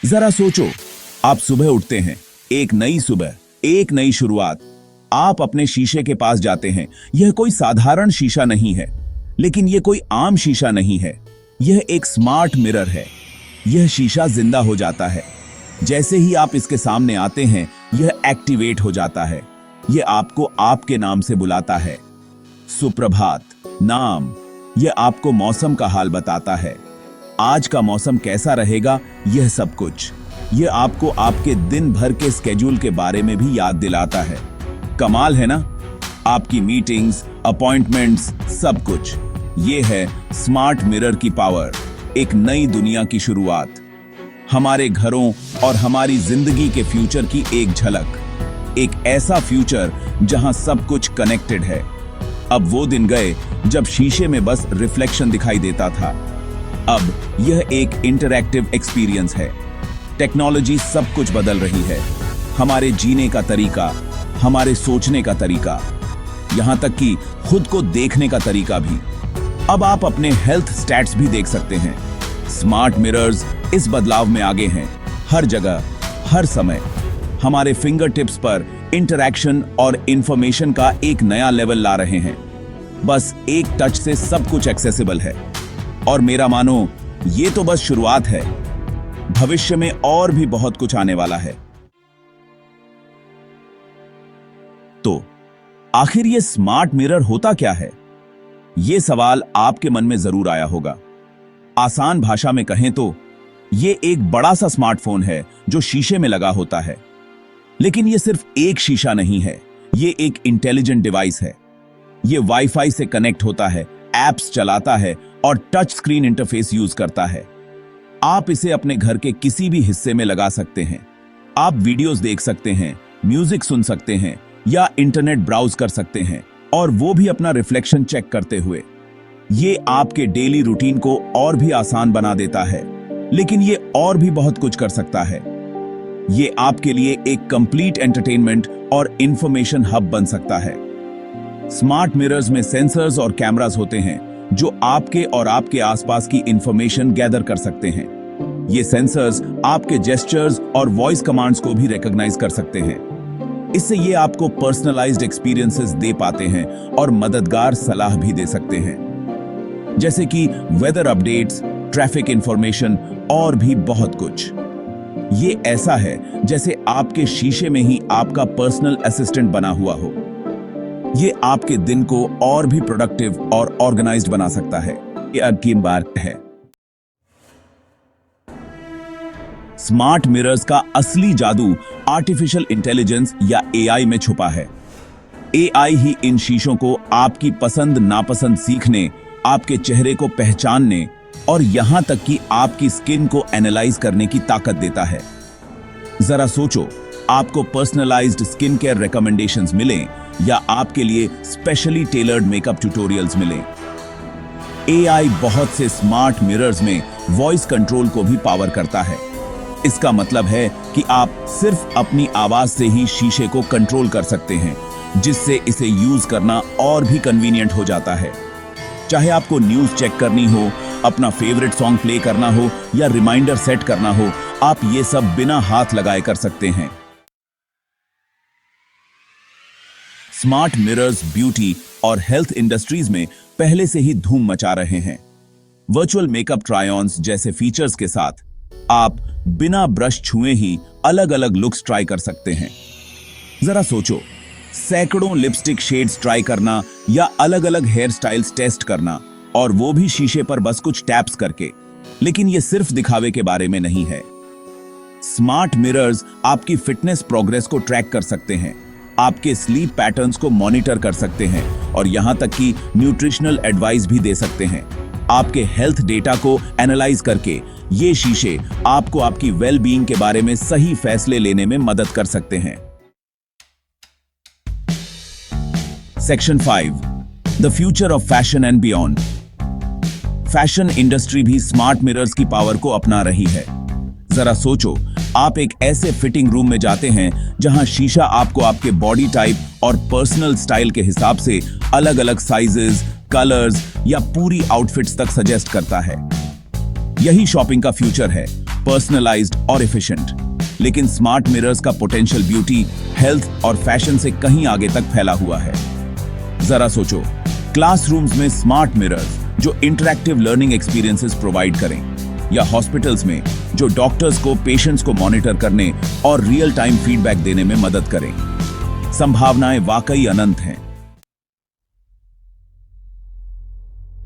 जरा सोचो, आप सुबह उठते हैं, एक नई सुबह, एक नई शुरुआत। आप अपने शीशे के पास जाते हैं। यह कोई साधारण शीशा नहीं है, लेकिन यह कोई आम शीशा नहीं है। यह एक स्मार्ट मिरर है। यह शीशा जिंदा हो जाता है। जैसे ही आप इसके सामने आते हैं, यह एक्टिवेट हो जाता है। यह आपको आपके नाम से बुलाता है। सुप्रभात, नाम। यह आपको मौसम का हाल बताता है। आज का मौसम कैसा रहेगा, यह सब कुछ। यह आपको आपके दिन भर के स्केड्यूल के बारे में भी याद दिलाता है। कमाल है ना? आपकी मीटिंग्स, अपॉइंटमेंट्स, सब कुछ। यह है स्मार्ट मिरर की पावर। एक नई दुनिया की शुरुआत। हमारे घरों और हमारी जिंदगी के फ्यूचर की एक झलक। एक ऐसा फ्यूचर जहां सब कुछ कनेक्टेड है। अब वो दिन गए जब शीशे में बस रिफ्लेक्शन दिखाई देता था। अब यह एक इंटरैक्टिव एक्सपीरियंस है। टेक्नोलॉजी सब कुछ बदल रही है। हमारे जीने का तरीका, हमारे सोचने का तरीका, यहां तक कि खुद को देखने का तरीका भी। अब आप अपने हेल्थ स्टैट्स भी देख सकते हैं। स्मार्ट मिरर्स इस बदलाव में आगे हैं। हर जगह, हर समय हमारे फिंगर टिप्स पर इंटरैक्शन और इंफॉर्मेशन का एक नया लेवल ला रहे हैं। बस एक टच से सब कुछ एक्सेसिबल है। और मेरा मानो, ये तो बस शुरुआत है। भविष्य में और भी बहुत कुछ आने वाला है। तो आखिर ये स्मार्ट मिरर होता क्या है? ये सवाल आपके मन में जरूर आया होगा। आसान भाषा में कहें तो ये एक बड़ा सा स्मार्टफोन है जो शीशे में लगा होता है। लेकिन ये सिर्फ एक शीशा नहीं है, ये एक इंटेलिजेंट डिवाइस है। ये वाईफाई से कनेक्ट होता है, एप्स चलाता है और टच स्क्रीन इंटरफेस यूज करता है। आप इसे अपने घर के किसी भी हिस्से में लगा सकते हैं। आप वीडियोस देख सकते हैं, म्यूजिक सुन सकते हैं या इंटरनेट ब्राउज कर सकते हैं, और वो भी अपना रिफ्लेक्शन चेक करते हुए। ये आपके डेली रूटीन को और भी आसान बना देता है, लेकिन ये और भी बहुत कुछ कर सकता है। ये आपके लिए एक कंप्लीट एंटरटेनमेंट और इंफॉर्मेशन हब बन सकता है। स्मार्ट मिरर्स में सेंसर्स और कैमरास होते हैं जो आपके और आपके आसपास की इंफॉर्मेशन गैदर कर सकते हैं। ये सेंसर्स आपके जेस्चर्स और वॉइस कमांड्स को भी रिकॉग्नाइज कर सकते हैं। इससे ये आपको पर्सनलाइज्ड एक्सपीरियंसेस दे पाते हैं और मददगार सलाह भी दे सकते हैं, जैसे कि वेदर अपडेट्स, ट्रैफिक इंफॉर्मेशन और भी बहुत कुछ। ये ऐसा है जैसे आपके शीशे में ही आपका पर्सनल असिस्टेंट बना हुआ हो। ये आपके दिन को और भी प्रोडक्टिव और ऑर्गेनाइज्ड बना सकता है। ये अगली बात है। स्मार्ट मिरर्स का असली जादू आर्टिफिशियल इंटेलिजेंस या एआई में छुपा है। एआई ही इन शीशों को आपकी पसंद नापसंद सीखने, आपके चेहरे को पहचानने और यहां तक कि आपकी स्किन को एनालाइज करने की ताकत देता है। जरा सोचो, आपको पर्सनलाइज्ड स्किन केयर रिकमेंडेशंस मिलें या आपके लिए स्पेशली टेलर्ड मेकअप ट्यूटोरियल्स मिलें। एआई बहुत से स्मार्ट मिरर्स में वॉइस कंट्रोल को भी पावर करता है। इसका मतलब है कि आप सिर्फ अपनी आवाज से ही शीशे को कंट्रोल कर सकते हैं, जिससे इसे यूज करना और भी कन्वीनियंट हो जाता है। चाहे आपको न्यूज चेक करनी हो, अपना फेवरेट सॉन्ग प्ले करना हो या रिमाइंडर सेट करना हो, आप ये सब बिना हाथ लगाए कर सकते हैं। स्मार्ट मिरर्स ब्यूटी और हेल्थ इंडस्ट्रीज में पहले से ही धूम मचा रहे हैं। वर्चुअल मेकअप ट्राई-ऑन्स जैसे फीचर्स के साथ आप बिना ब्रश छुए ही अलग अलग लुक्स ट्राई कर सकते हैं। जरा सोचो, सैकड़ों लिपस्टिक शेड्स ट्राई करना या अलग अलग हेयर स्टाइल्स टेस्ट करना, और वो भी शीशे पर बस कुछ टैप्स करके। लेकिन ये सिर्फ दिखावे के बारे में नहीं है। स्मार्ट मिरर्स आपकी फिटनेस प्रोग्रेस को ट्रैक कर सकते हैं, आपके स्लीप पैटर्न्स को मॉनिटर कर सकते हैं और यहां तक कि न्यूट्रिशनल एडवाइस भी दे सकते हैं। आपके हेल्थ डेटा को एनालाइज करके ये शीशे आपको आपकी वेल बीइंग के बारे में सही फैसले लेने में मदद कर सकते हैं। Section 5, the future of fashion and beyond. Fashion industry भी स्मार्ट मिरर्स की पावर को अपना रही है। जरा सोचो, आप एक ऐसे फिटिंग रूम में जाते हैं जहां शीशा आपको आपके बॉडी टाइप और पर्सनल स्टाइल के हिसाब से अलग अलग साइजेस, कलर्स या पूरी आउटफिट्स तक सजेस्ट करता है। यही शॉपिंग का फ्यूचर है। पर्सनलाइज्ड और एफिशिएंट। लेकिन स्मार्ट मिरर्स का पोटेंशियल ब्यूटी, हेल्थ और फैशन से कहीं आगे तक फैला हुआ है। जरा सोचो, क्लासरूम्स में स्मार्ट मिरर्स जो इंटरैक्टिव लर्निंग एक्सपीरियंसेस प्रोवाइड करें, या हॉस्पिटल्स में जो डॉक्टर्स को पेशेंट्स को मॉनिटर करने और रियल टाइम फीडबैक देने में मदद करें। संभावनाएं वाकई अनंत हैं।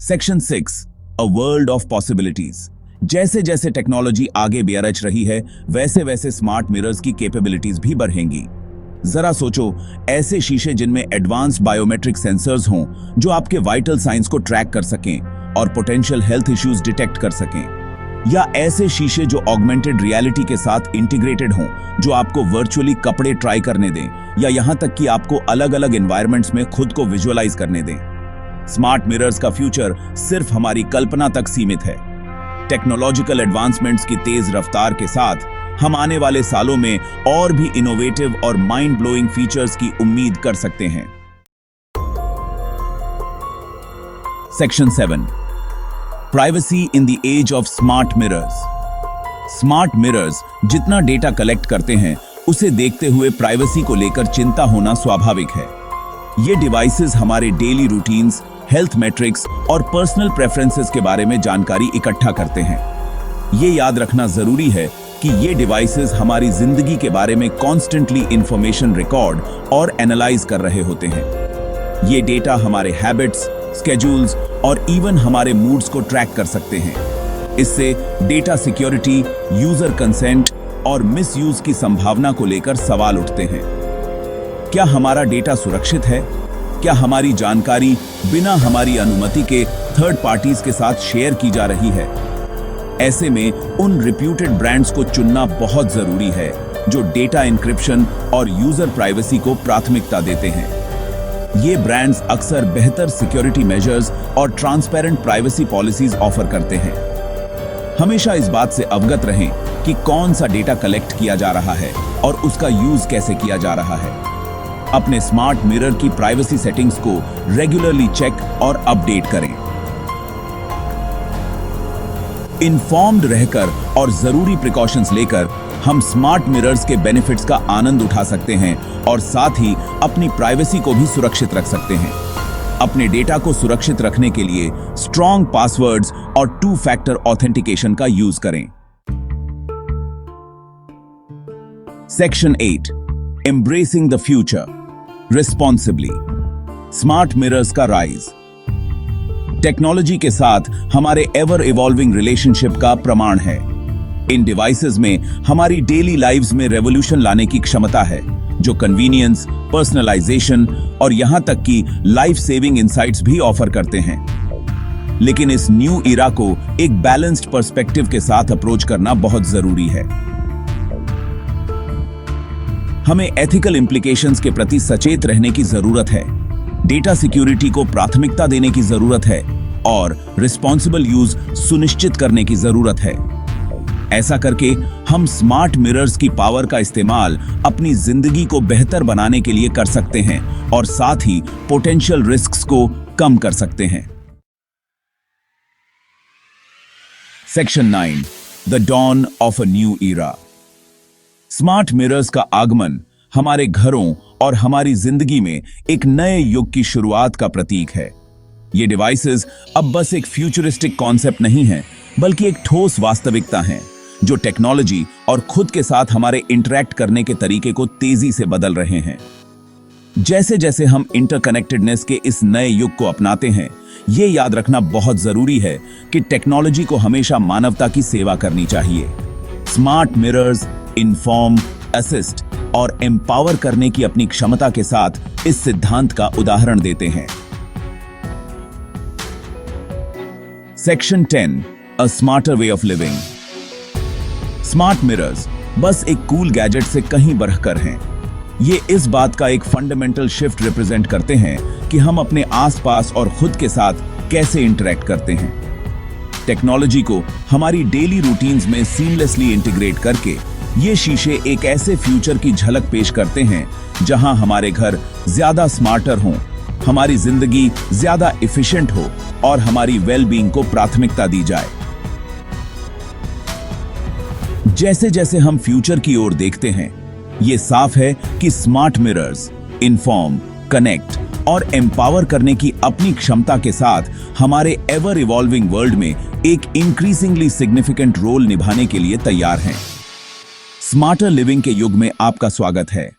Section 6, a world of possibilities. जैसे जैसे टेक्नोलॉजी आगे बेरच रही है, वैसे वैसे स्मार्ट मिरर्स की कैपेबिलिटीज भी बढ़ेंगी। जरा सोचो, ऐसे शीशे जिनमें एडवांस बायोमेट्रिक सेंसर्स हों जो आपके वाइटल साइंस को ट्रैक कर सकें और पोटेंशियल हेल्थ इश्यूज डिटेक्ट कर सकें, या ऐसे शीशे जो ऑगमेंटेड रियलिटी के साथ इंटीग्रेटेड हों, जो आपको वर्चुअली कपड़े ट्राई करने दें, या यहां तक कि आपको अलग अलग एनवायरनमेंट्स में खुद को विजुअलाइज करने दें। स्मार्ट मिरर्स का फ्यूचर सिर्फ हमारी कल्पना तक सीमित है। टेक्नोलॉजिकल एडवांसमेंट्स की तेज रफ्तार के साथ हम आने वाले सालों में और भी इनोवेटिव और माइंड ब्लोइंग फीचर्स की उम्मीद कर सकते हैं। Section 7, privacy in the age of smart mirrors. Smart mirrors जितना डेटा कलेक्ट करते हैं, उसे देखते हुए प्राइवेसी को लेकर चिंता होना स्वाभाविक है। ये डिवाइसेस हमारे डेली रूटीन्स, हेल्थ मैट्रिक्स और पर्सनल प्रेफरेंसेस के बारे में जानकारी इकट्ठा करते हैं। ये याद रखना जरूरी है कि ये डिवाइसेस हमारी जिंदगी के बारे में कॉन्स्टेंटली इंफॉर्मेशन रिकॉर्ड और एनालाइज कर रहे होते हैं। ये डेटा हमारे हैबिट्स, स्केड्यूल्स और इवन हमारे मूड्स को ट्रैक कर सकते हैं। इससे डेटा सिक्योरिटी, यूजर कंसेंट और मिसयूज की संभावना को लेकर सवाल उठते हैं। क्या हमारा डेटा सुरक्षित है? क्या हमारी जानकारी बिना हमारी अनुमति के थर्ड पार्टीज के साथ शेयर की जा रही है? ऐसे में उन रिप्यूटेड ब्रांड्स को चुनना बहुत जरूरी है जो डेटा एन्क्रिप्शन और यूजर प्राइवेसी को प्राथमिकता देते हैं। ये ब्रांड्स अक्सर बेहतर सिक्योरिटी मेजर्स और ट्रांसपेरेंट प्राइवेसी पॉलिसीज ऑफर करते हैं। हमेशा इस बात से अवगत रहें कि कौन सा डेटा कलेक्ट किया जा रहा है और उसका यूज कैसे किया जा रहा है। अपने स्मार्ट मिरर की प्राइवेसी सेटिंग्स को रेगुलरली चेक और अपडेट करें। इन्फॉर्म्ड रहकर और जरूरी प्रिकॉशंस लेकर हम स्मार्ट मिरर्स के बेनिफिट्स का आनंद उठा सकते हैं और साथ ही अपनी प्राइवेसी को भी सुरक्षित रख सकते हैं। अपने डेटा को सुरक्षित रखने के लिए स्ट्रॉन्ग पासवर्ड्स और 2 फैक्टर ऑथेंटिकेशन का यूज करें। Section 8, embracing the future responsibly. Smart mirrors का राइज टेक्नोलॉजी के साथ हमारे एवर इवॉल्विंग रिलेशनशिप का प्रमाण है। इन डिवाइसेस में हमारी डेली लाइव्स में रेवोल्यूशन लाने की क्षमता है, जो कन्वीनियंस, पर्सनलाइजेशन और यहां तक कि लाइफ सेविंग इंसाइट्स भी ऑफर करते हैं। लेकिन इस न्यू इरा को एक बैलेंस्ड पर्सपेक्टिव के साथ अप्रोच करना बहुत जरूरी है। हमें एथिकल इंप्लीकेशंस के प्रति सचेत रहने की जरूरत है, डेटा सिक्योरिटी को प्राथमिकता देने की जरूरत है और रिस्पॉन्सिबल यूज सुनिश्चित करने की जरूरत है। ऐसा करके हम स्मार्ट मिरर्स की पावर का इस्तेमाल अपनी जिंदगी को बेहतर बनाने के लिए कर सकते हैं और साथ ही पोटेंशियल रिस्क्स को कम कर सकते हैं। Section 9, the dawn of a new era. Smart mirrors का आगमन हमारे घरों और हमारी जिंदगी में एक नए युग की शुरुआत का प्रतीक है। ये डिवाइसेस अब बस एक फ्यूचरिस्टिक कॉन्सेप्ट नहीं है, बल्कि एक ठोस वास्तविकता है जो टेक्नोलॉजी और खुद के साथ हमारे इंटरैक्ट करने के तरीके को तेजी से बदल रहे हैं। जैसे जैसे हम इंटरकनेक्टेडनेस के इस नए युग को अपनाते हैं, ये याद रखना बहुत जरूरी है कि टेक्नोलॉजी को हमेशा मानवता की सेवा करनी चाहिए। स्मार्ट मिरर्स इन्फॉर्म, असिस्ट और एम्पावर करने की अपनी क्षमता के साथ इस सिद्धांत का उदाहरण देते हैं। Section 10, a smarter way of living. Smart mirrors बस एक कूल गैजेट से कहीं बढ़कर हैं। ये इस बात का एक फंडामेंटल शिफ्ट रिप्रेजेंट करते हैं कि हम अपने आसपास और खुद के साथ कैसे इंटरैक्ट करते हैं। टेक्नोलॉजी को हमारी डेली रूटीन्स में सीमलेसली इंटीग्रेट करके ये शीशे एक ऐसे फ्यूचर की झलक पेश करते हैं जहां हमारे घर ज्यादा स्मार्टर हों, हमारी जिंदगी ज्यादा एफिशिएंट हो और हमारी वेलबींग को प्राथमिकता दी जाए। जैसे जैसे हम फ्यूचर की ओर देखते हैं, ये साफ है कि स्मार्ट मिरर्स इन्फॉर्म, कनेक्ट और एम्पावर करने की अपनी क्षमता के साथ हमारे एवर इवॉल्विंग वर्ल्ड में एक इंक्रीजिंगली सिग्निफिकेंट रोल निभाने के लिए तैयार हैं। स्मार्टर लिविंग के युग में आपका स्वागत है।